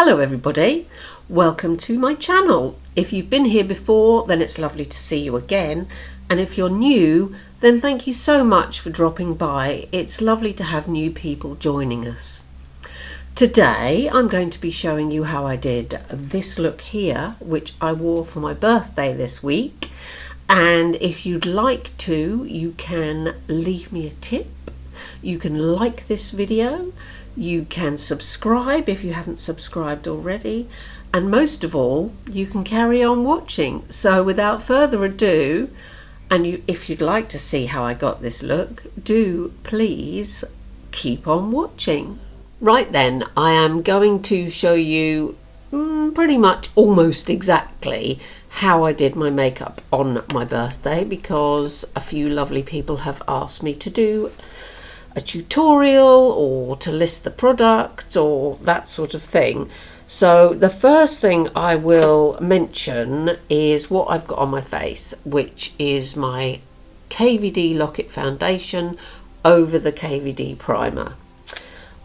Hello everybody, welcome to my channel. If you've been here before, then it's lovely to see you again, and if you're new, then thank you so much for dropping by. It's lovely to have new people joining us. Today I'm going to be showing you how I did this look here, which I wore for my birthday this week, and if you'd like to, you can leave me a tip, you can like this video, you can subscribe if you haven't subscribed already, and most of all, you can carry on watching. So without further ado, and if you'd like to see how I got this look, do please keep on watching. Right then, I am going to show you pretty much almost exactly how I did my makeup on my birthday, because a few lovely people have asked me to do a tutorial or to list the products or that sort of thing. So the first thing I will mention is what I've got on my face, which is my KVD Lock-It foundation over the KVD primer.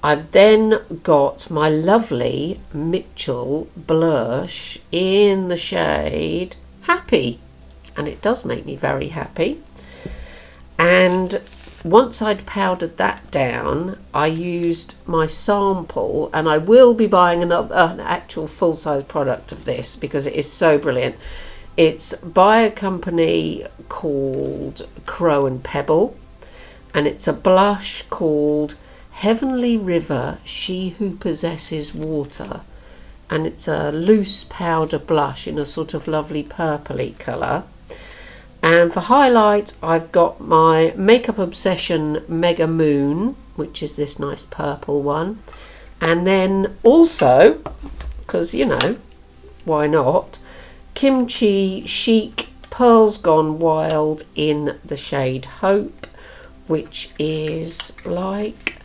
I've then got my lovely Mitchell blush in the shade Happy, and it does make me very happy. And once I'd powdered that down, I used my sample, and I will be buying an actual full-size product of this because it is so brilliant. It's by a company called Crow and Pebble, and it's a blush called Heavenly River She Who Possesses Water, and it's a loose powder blush in a sort of lovely purpley colour. And for highlight, I've got my Makeup Obsession Mega Moon, which is this nice purple one. And then also, because, you know, why not, Kimchi Chic Pearls Gone Wild in the shade Hope, which is like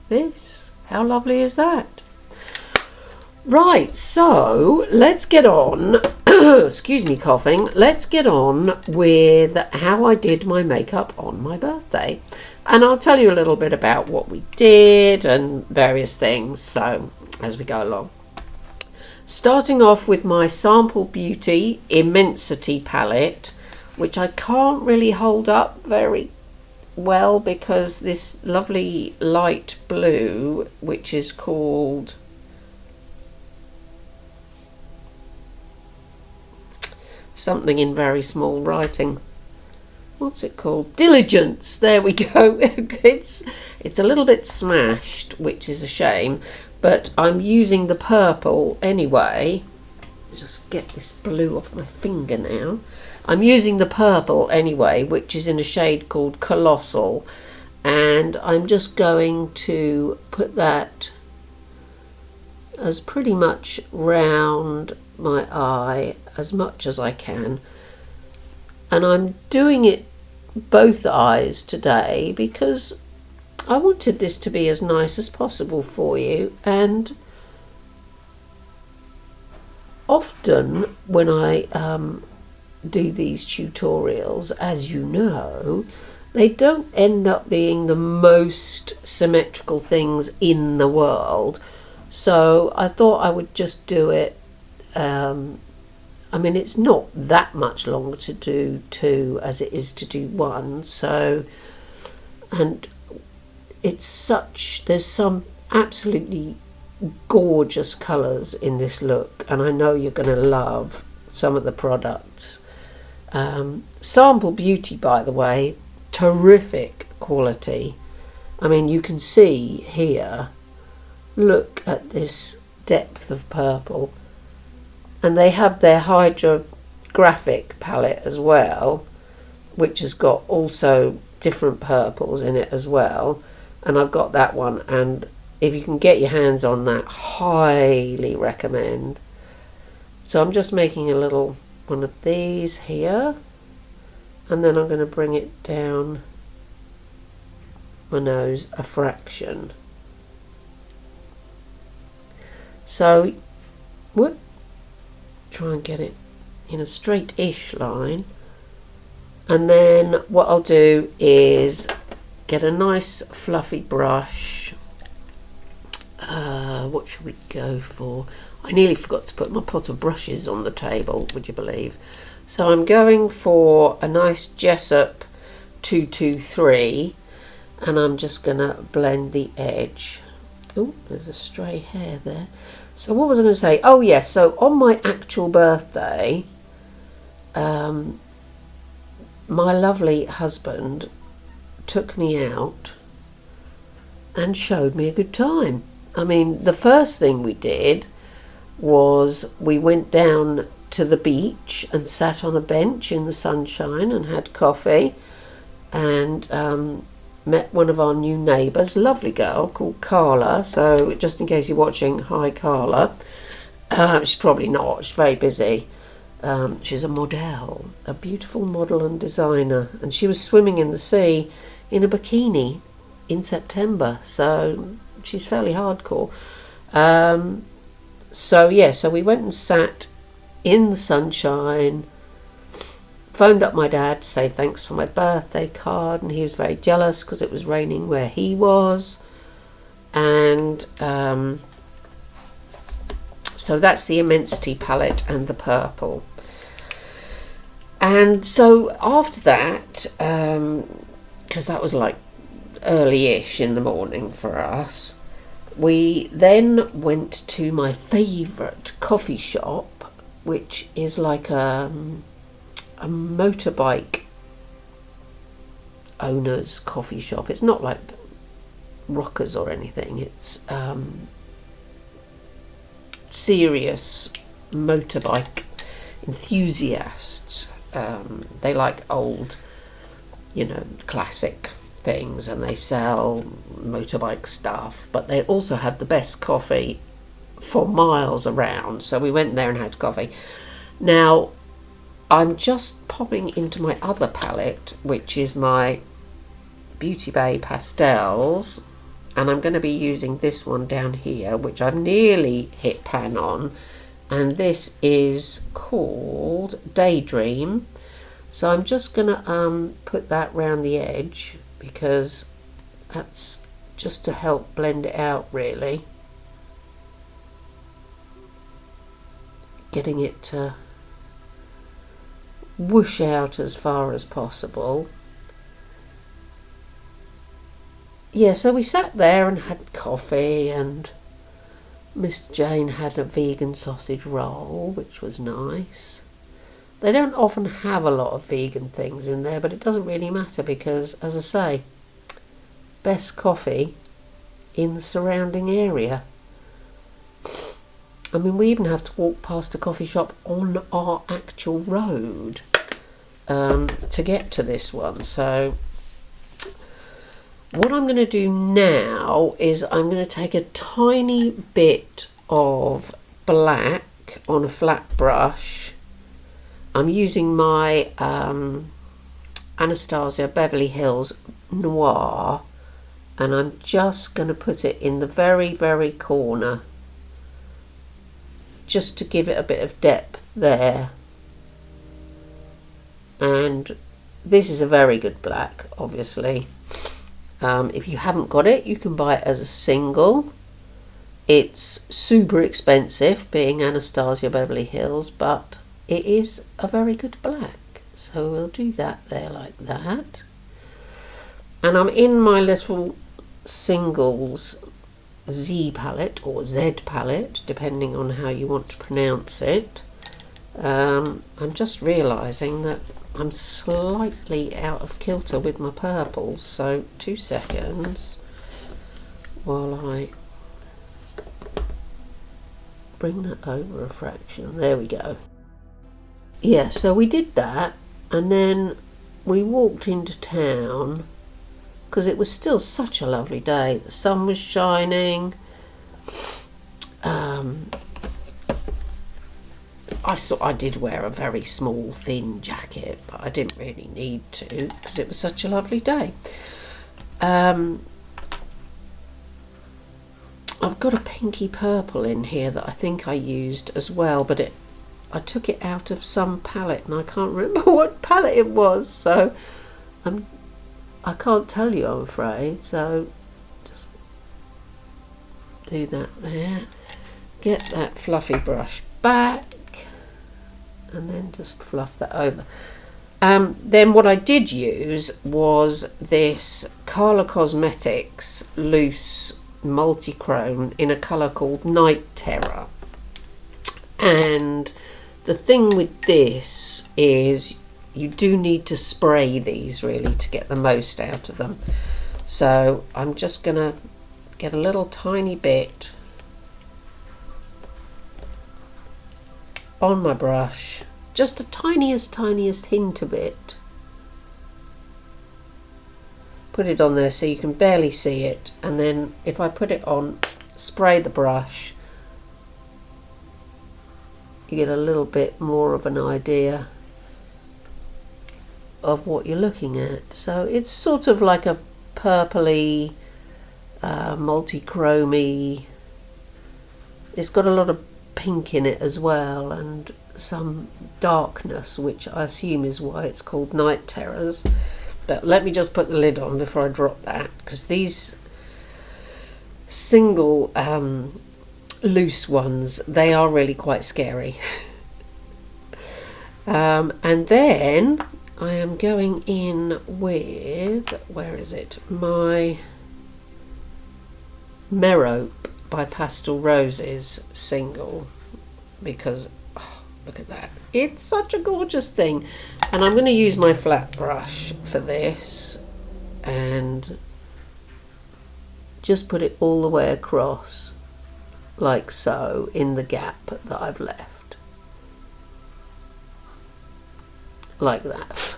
this. How lovely is that? Right, so let's get on, excuse me coughing, let's get on with how I did my makeup on my birthday. And I'll tell you a little bit about what we did and various things, so as we go along. Starting off with my Sample Beauty Immensity palette, which I can't really hold up very well because this lovely light blue, which is called something in very small writing. What's it called? Diligence. There we go. It's a little bit smashed, which is a shame, but I'm using the purple anyway. Just get this blue off my finger now. I'm using the purple anyway, which is in a shade called Colossal, and I'm just going to put that as pretty much round my eye as much as I can, and I'm doing it both eyes today because I wanted this to be as nice as possible for you. And often when I do these tutorials, as you know, they don't end up being the most symmetrical things in the world, so I thought I would just do it. I mean, it's not that much longer to do two as it is to do one, so, and it's such, there's some absolutely gorgeous colours in this look, and I know you're going to love some of the products. Sample Beauty, by the way, terrific quality. I mean, you can see here, look at this depth of purple. And they have their hydrographic palette as well, which has got also different purples in it as well. And I've got that one, and if you can get your hands on that, highly recommend. So I'm just making a little one of these here, and then I'm going to bring it down my nose a fraction. So, whoop. Try and get it in a straight-ish line, and then what I'll do is get a nice fluffy brush, what should we go for? I nearly forgot to put my pot of brushes on the table, would you believe? So I'm going for a nice Jessup 223, and I'm just going to blend the edge. Oh, there's a stray hair there. So what was I going to say? Oh yes, so on my actual birthday, my lovely husband took me out and showed me a good time. I mean, the first thing we did was we went down to the beach and sat on a bench in the sunshine and had coffee, and met one of our new neighbours, lovely girl called Carla. So just in case you're watching, hi Carla. She's probably not, she's very busy. She's a model, a beautiful model and designer, and she was swimming in the sea in a bikini in September, so she's fairly hardcore. So we went and sat in the sunshine, phoned up my dad to say thanks for my birthday card, and he was very jealous because it was raining where he was. And so that's the Immensity palette and the purple. And so after that, because that was like early-ish in the morning for us, we then went to my favourite coffee shop, which is like a motorbike owner's coffee shop. It's not like rockers or anything, it's serious motorbike enthusiasts. They like old, classic things, and they sell motorbike stuff, but they also had the best coffee for miles around. So we went there and had coffee. Now I'm just popping into my other palette, which is my Beauty Bay Pastels, and I'm going to be using this one down here, which I've nearly hit pan on, and this is called Daydream. So I'm just going to put that round the edge, because that's just to help blend it out, really, getting it to whoosh out as far as possible. Yeah, so we sat there and had coffee, and Miss Jane had a vegan sausage roll, which was nice. They don't often have a lot of vegan things in there, but it doesn't really matter because, as I say, best coffee in the surrounding area. I mean, we even have to walk past a coffee shop on our actual road to get to this one. So what I'm going to do now is I'm going to take a tiny bit of black on a flat brush. I'm using my Anastasia Beverly Hills Noir, and I'm just going to put it in the very, very corner, just to give it a bit of depth there. And this is a very good black, obviously. If you haven't got it, you can buy it as a single. It's super expensive, being Anastasia Beverly Hills, but it is a very good black. So we'll do that there like that. And I'm in my little singles Z palette, or Z palette, depending on how you want to pronounce it. I'm just realising that I'm slightly out of kilter with my purples, so 2 seconds while I bring that over a fraction. There we go. Yeah, so we did that, and then we walked into town because it was still such a lovely day. The sun was shining. I did wear a very small, thin jacket, but I didn't really need to because it was such a lovely day. I've got a pinky purple in here that I think I used as well, but I took it out of some palette and I can't remember what palette it was, so I can't tell you, I'm afraid. So do that there. Get that fluffy brush back and then just fluff that over. Then what I did use was this Carla Cosmetics loose multi-chrome in a colour called Night Terror. And the thing with this is you do need to spray these really to get the most out of them. So I'm just going to get a little tiny bit on my brush, just the tiniest hint of it. Put it on there so you can barely see it, and then if I put it on, spray the brush, you get a little bit more of an idea of what you're looking at. So it's sort of like a purpley, multi-chromey. It's got a lot of pink in it as well, and some darkness, which I assume is why it's called Night Terrors. But let me just put the lid on before I drop that, because these single loose ones, they are really quite scary. And then I am going in with, where is it, my Merope by Pastel Roses single, because look at that, it's such a gorgeous thing. And I'm going to use my flat brush for this and just put it all the way across like so in the gap that I've left, like that.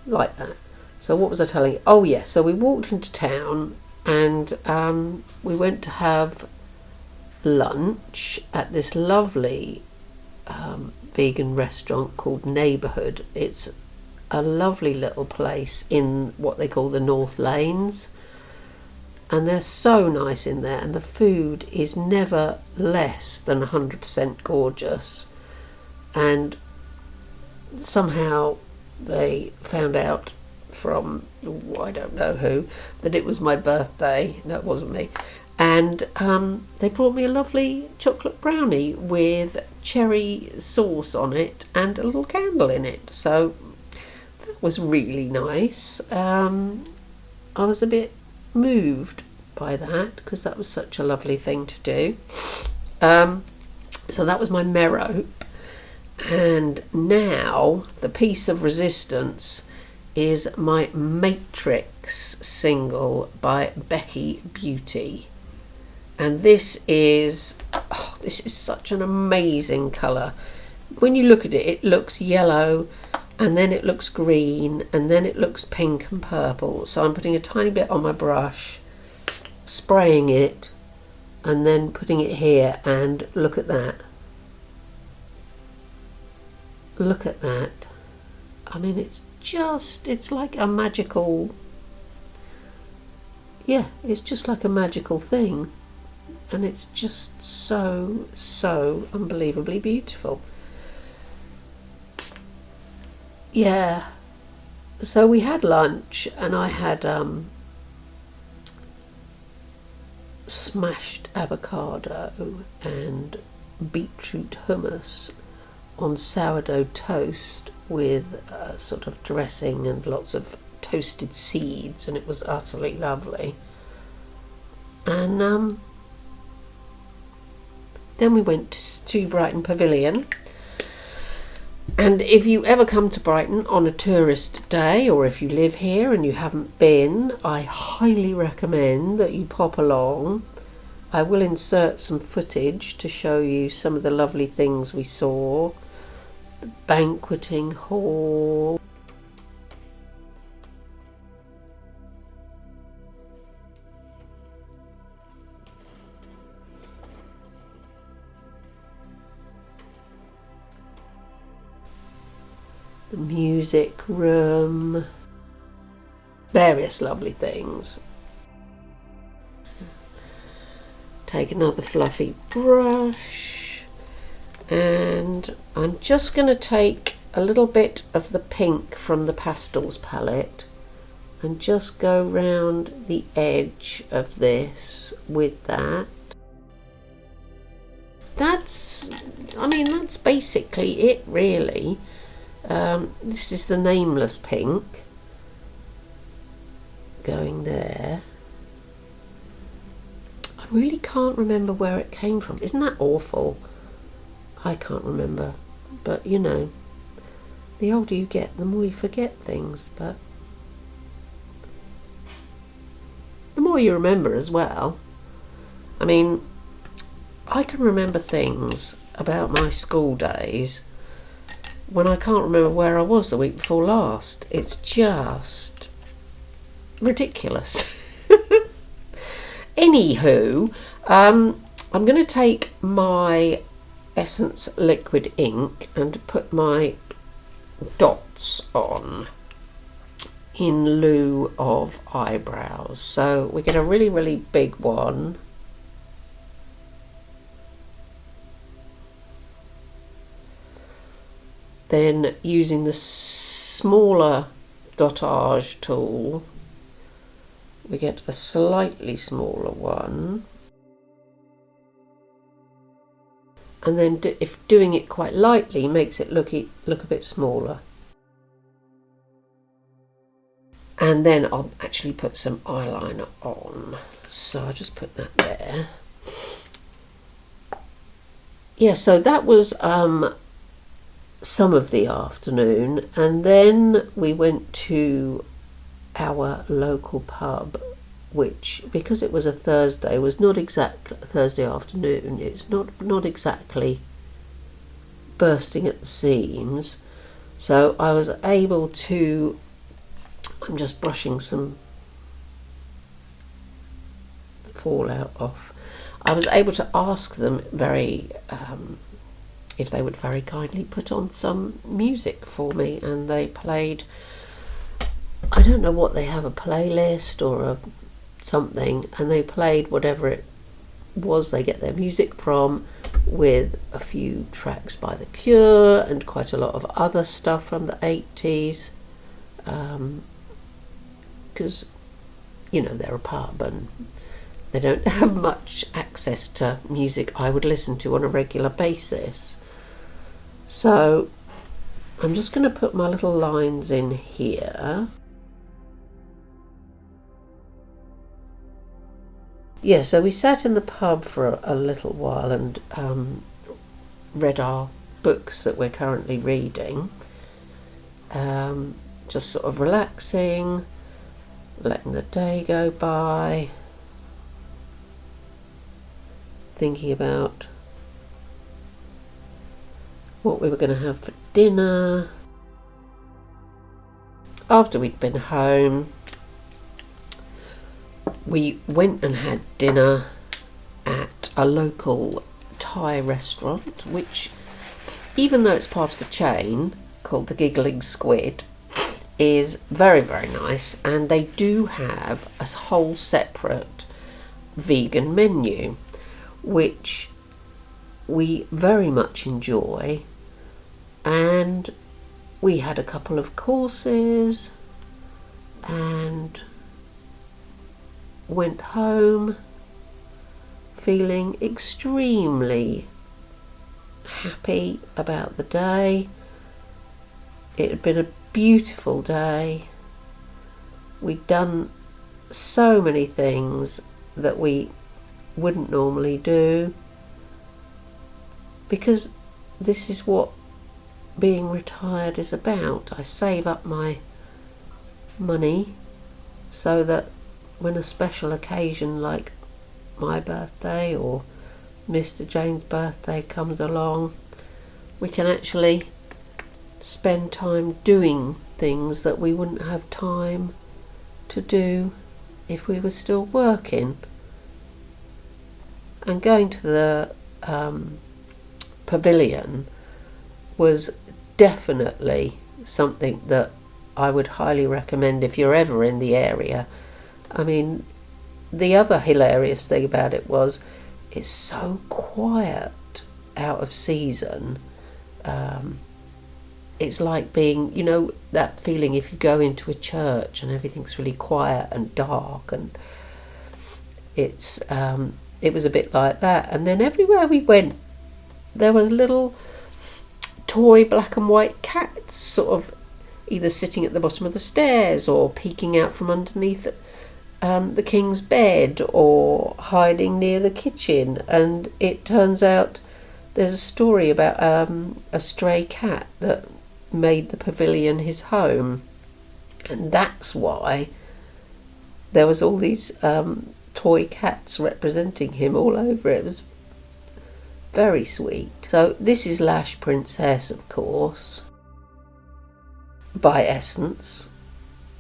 Like that. So what was I telling you? Oh yeah, so we walked into town and we went to have lunch at this lovely vegan restaurant called Neighbourhood. It's a lovely little place in what they call the North Lanes, and they're so nice in there, and the food is never less than 100% gorgeous. And somehow they found out from, I don't know who, that it was my birthday. No, it wasn't me. And they brought me a lovely chocolate brownie with cherry sauce on it and a little candle in it. So that was really nice. I was a bit moved by that because that was such a lovely thing to do. So that was my Merope. And now the piece of resistance is my Matrix single by Becky Beauty. And this is such an amazing colour. When you look at it, it looks yellow, and then it looks green, and then it looks pink and purple. So I'm putting a tiny bit on my brush, spraying it, and then putting it here, and look at that. Look at that. I mean, it's like a magical, yeah, it's just like a magical thing. And it's just so unbelievably beautiful. Yeah. So we had lunch, and I had smashed avocado and beetroot hummus on sourdough toast with sort of dressing and lots of toasted seeds, and it was utterly lovely. And then we went to Brighton Pavilion. And if you ever come to Brighton on a tourist day, or if you live here and you haven't been, I highly recommend that you pop along. I will insert some footage to show you some of the lovely things we saw. The banqueting hall. The music room, various lovely things. Take another fluffy brush, and I'm just going to take a little bit of the pink from the Pastels palette and just go round the edge of this with that. That's basically it really. This is the Nameless pink going there. I really can't remember where it came from. Isn't that awful? I can't remember, but you know, the older you get, the more you forget things, but the more you remember as well. I mean, I can remember things about my school days when I can't remember where I was the week before last. It's just ridiculous. Anywho, I'm going to take my Essence liquid ink and put my dots on in lieu of eyebrows. So we get a really, really big one. Then using the smaller dotage tool, we get a slightly smaller one. And then if doing it quite lightly makes it look a bit smaller. And then I'll actually put some eyeliner on. So I'll just put that there. Yeah, so that was some of the afternoon, and then we went to our local pub, which, because it was a Thursday, was not exactly Thursday afternoon. It's not exactly bursting at the seams. So I was able to, I'm just brushing some fallout off. I was able to ask them if they would very kindly put on some music for me, and they played, I don't know what they have, a playlist or something, and they played whatever it was they get their music from, with a few tracks by The Cure and quite a lot of other stuff from the 80s, because you know, they're a pub and they don't have much access to music I would listen to on a regular basis. So I'm just going to put my little lines in here. Yeah, so we sat in the pub for a little while and read our books that we're currently reading. Just sort of relaxing, letting the day go by, thinking about what we were going to have for dinner. After we'd been home, we went and had dinner at a local Thai restaurant, which, even though it's part of a chain called the Giggling Squid, is very, very nice, and they do have a whole separate vegan menu, which we very much enjoy. And we had a couple of courses and went home feeling extremely happy about the day. It had been a beautiful day. We'd done so many things that we wouldn't normally do, because this is what being retired is about. I save up my money so that when a special occasion like my birthday or Mr. James' birthday comes along, we can actually spend time doing things that we wouldn't have time to do if we were still working. And going to the pavilion was definitely something that I would highly recommend if you're ever in the area. I mean, the other hilarious thing about it was it's so quiet out of season. it's like being, you know, that feeling if you go into a church and everything's really quiet and dark, and it was a bit like that. And then everywhere we went, there were little toy black and white cats, sort of either sitting at the bottom of the stairs or peeking out from underneath the king's bed or hiding near the kitchen. And it turns out there's a story about a stray cat that made the pavilion his home, and that's why there was all these toy cats representing him all over it. It was very sweet. So this is Lash Princess, of course, by Essence.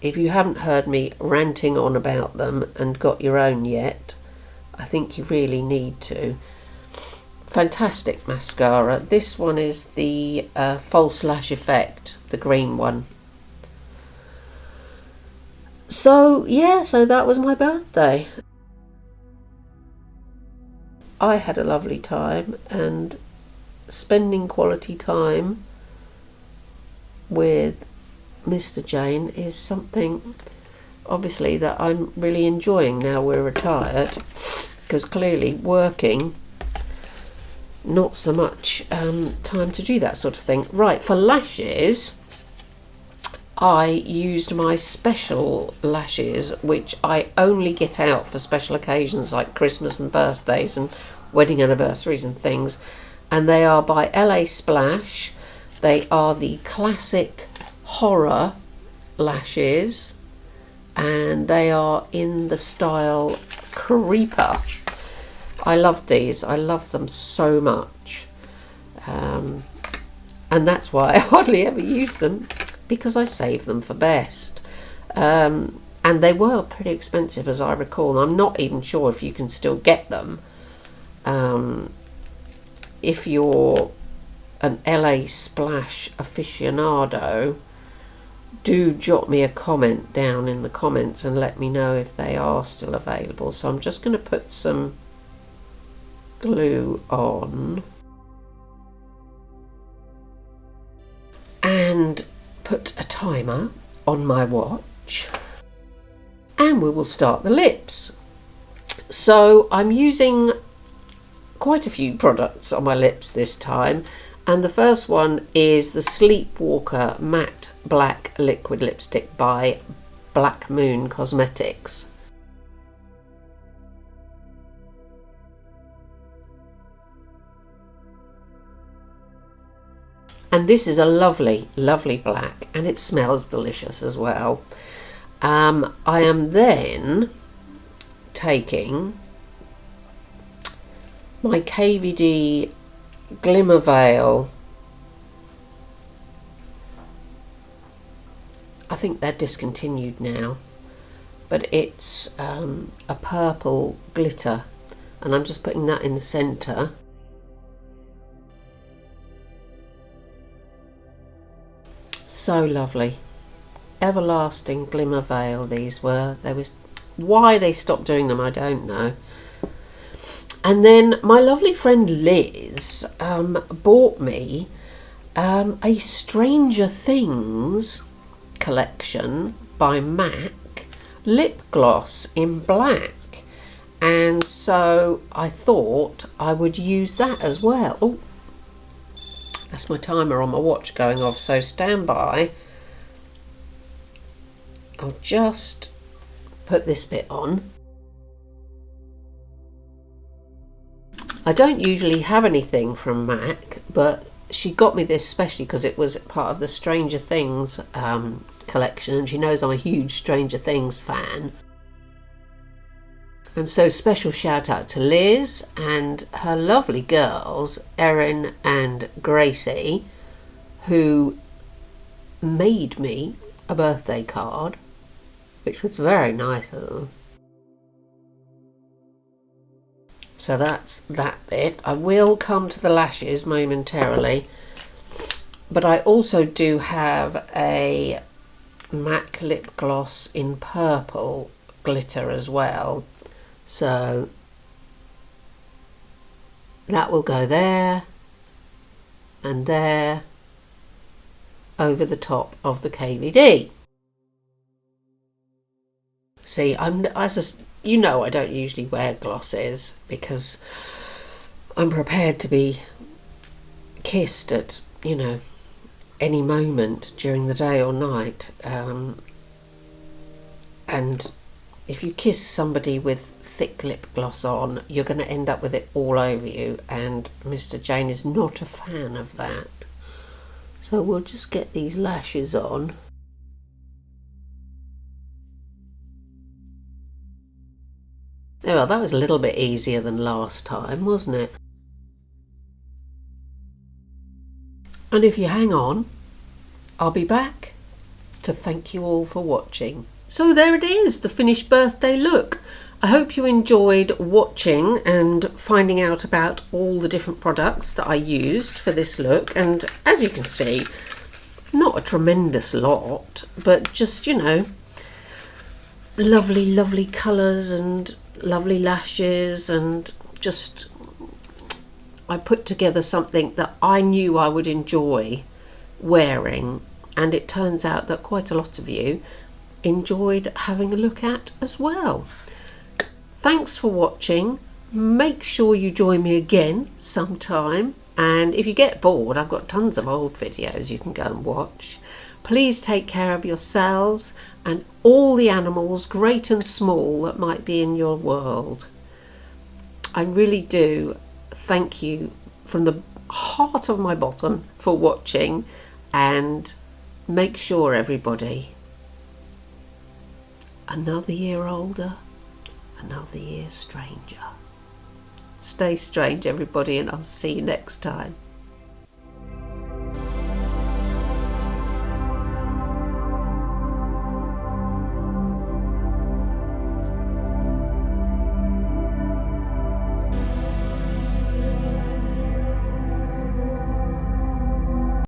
If you haven't heard me ranting on about them and got your own yet, I think you really need to. Fantastic mascara. This one is the False Lash Effect, the green one. So yeah, so that was my birthday. I had a lovely time, and spending quality time with Mr. Jane is something obviously that I'm really enjoying now we're retired, because clearly working, not so much time to do that sort of thing. Right, for lashes, I used my special lashes, which I only get out for special occasions like Christmas and birthdays and wedding anniversaries and things, and they are by LA Splash. They are the classic horror lashes, and they are in the style Creeper. I love these. I love them so much, and that's why I hardly ever use them, because I save them for best. And they were pretty expensive, as I recall. I'm not even sure if you can still get them. If you're an LA Splash aficionado, do jot me a comment down in the comments and let me know if they are still available. So I'm just going to put some glue on and put a timer on my watch, and we will start the lips. So I'm using quite a few products on my lips this time, and the first one is the Sleepwalker Matte Black Liquid Lipstick by Black Moon Cosmetics. And this is a lovely, lovely black, and it smells delicious as well. I am then taking my KVD Glimmer Veil. I think they're discontinued now, but it's a purple glitter, and I'm just putting that in the centre. So lovely. Everlasting Glimmer Veil these were. Why they stopped doing them, I don't know. And then my lovely friend Liz bought me a Stranger Things collection by MAC lip gloss in black, and so I thought I would use that as well. Oh, that's my timer on my watch going off, so stand by. I'll just put this bit on. I don't usually have anything from MAC, but she got me this especially because it was part of the Stranger Things collection, and she knows I'm a huge Stranger Things fan. And so special shout out to Liz and her lovely girls, Erin and Gracie, who made me a birthday card, which was very nice of them. So that's that bit. I will come to the lashes momentarily, but I also do have a MAC lip gloss in purple glitter as well. So that will go there and there over the top of the KVD. See, you know I don't usually wear glosses because I'm prepared to be kissed at, you know, any moment during the day or night. And if you kiss somebody with thick lip gloss on, you're going to end up with it all over you, and Mr. Jane is not a fan of that. So we'll just get these lashes on. Well, that was a little bit easier than last time, wasn't it? And if you hang on, I'll be back to thank you all for watching. So there it is, the finished birthday look. I hope you enjoyed watching and finding out about all the different products that I used for this look. And as you can see, not a tremendous lot, but just, you know, lovely colours and lovely lashes, and just I put together something that I knew I would enjoy wearing, and it turns out that quite a lot of you enjoyed having a look at as well. Thanks for watching. Make sure you join me again sometime, and if you get bored, I've got tons of old videos you can go and watch. Please take care of yourselves and all the animals, great and small, that might be in your world. I really do thank you from the heart of my bottom for watching, and make sure, everybody, another year older, another year stranger. Stay strange, everybody, and I'll see you next time.